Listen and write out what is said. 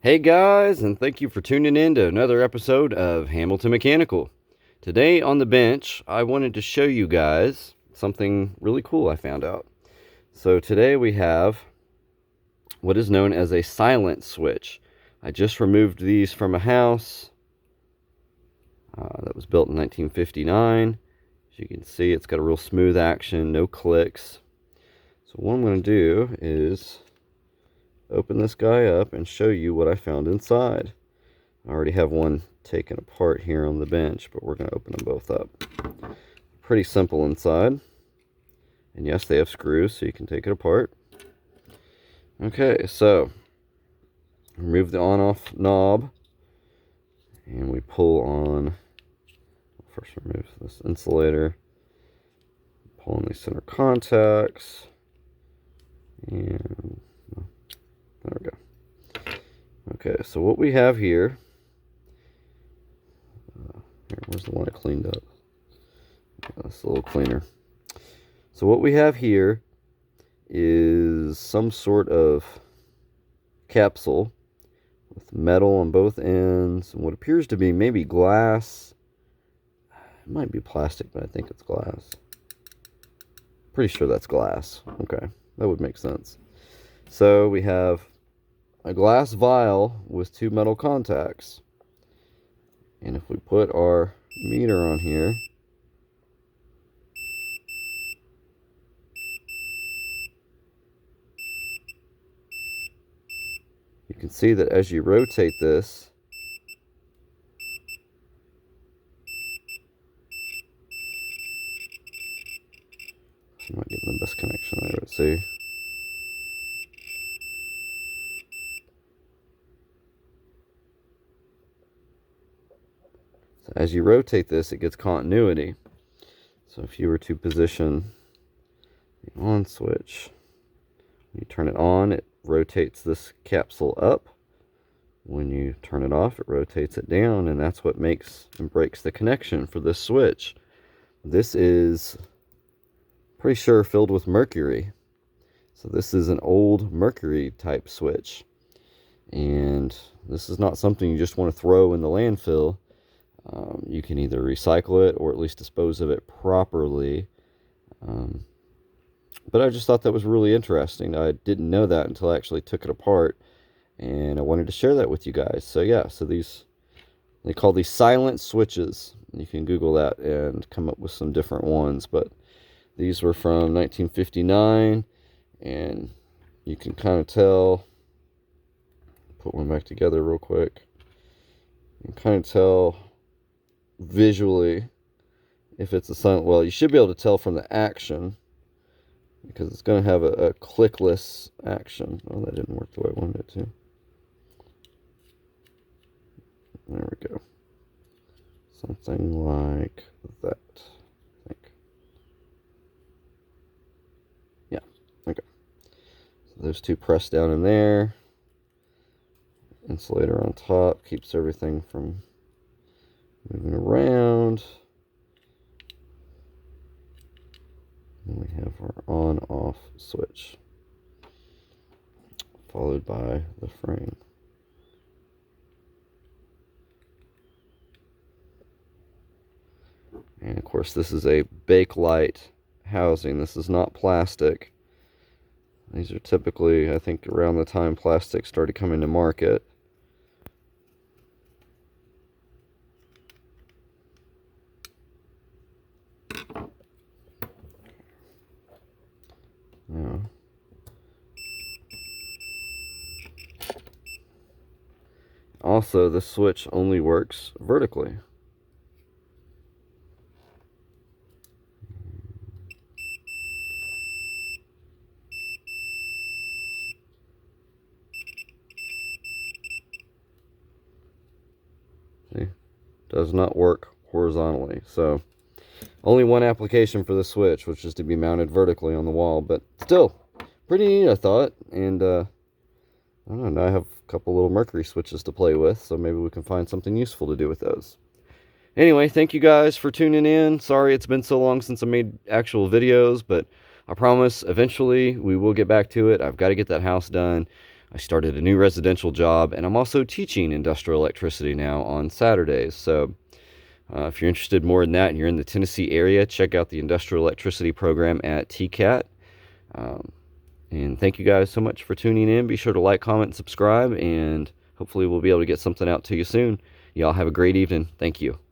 Hey guys, and thank you for tuning in to another episode of Hamilton Mechanical. Today on the bench, I wanted to show you guys something really cool I found out. So today we have what is known as a silent switch. I just removed these from a house that was built in 1959. As you can see, it's got a real smooth action, no clicks. So what I'm going to do is open this guy up and show you what I found inside. I already have one taken apart here on the bench, but we're going to open them both up. Pretty simple inside. And yes, they have screws, so you can take it apart. Okay, so remove the on-off knob, and we pull on, first remove this insulator, pull on these center contacts, and there we go. Okay, so what we have here, where's the one I cleaned up? That's a little cleaner. So what we have here is some sort of capsule with metal on both ends and what appears to be maybe glass. It might be plastic, but I think it's glass. Pretty sure that's glass. Okay, that would make sense. So we have a glass vial with two metal contacts. And if we put our meter on here, you can see that as you rotate this, I'm not getting the best connection there, let's see. So as you rotate this, it gets continuity. So if you were to position the on switch, when you turn it on, it rotates this capsule up. When you turn it off, it rotates it down, and that's what makes and breaks the connection for this switch. This is pretty sure filled with mercury. So this is an old mercury type switch. And this is not something you just want to throw in the landfill. You can either recycle it or at least dispose of it properly. But I just thought that was really interesting. I didn't know that until I actually took it apart, and I wanted to share that with you guys. So yeah, so they call these silent switches. You can Google that and come up with some different ones, but these were from 1959, and you can kind of tell. Put one back together real quick. You can kind of tell visually if it's a silent. Well, you should be able to tell from the action, because it's going to have a clickless action. Oh, that didn't work the way I wanted it to. There we go. Something like that, I think. Yeah, okay. So those two press down in there. Insulator on top keeps everything from moving around. And we have our on-off switch, followed by the frame. And of course, this is a Bakelite housing. This is not plastic. These are typically, I think, around the time plastic started coming to market. Now, also, the switch only works vertically. See, does not work horizontally. So only one application for the switch, which is to be mounted vertically on the wall, but still pretty neat, I thought. And I don't know, now I have a couple little mercury switches to play with, so maybe we can find something useful to do with those. Anyway, thank you guys for tuning in. Sorry it's been so long since I made actual videos, but I promise eventually we will get back to it. I've got to get that house done. I started a new residential job, and I'm also teaching industrial electricity now on Saturdays. So if you're interested more in that and you're in the Tennessee area, check out the industrial electricity program at TCAT. And thank you guys so much for tuning in. Be sure to like, comment, and subscribe, and hopefully we'll be able to get something out to you soon. Y'all have a great evening. Thank you.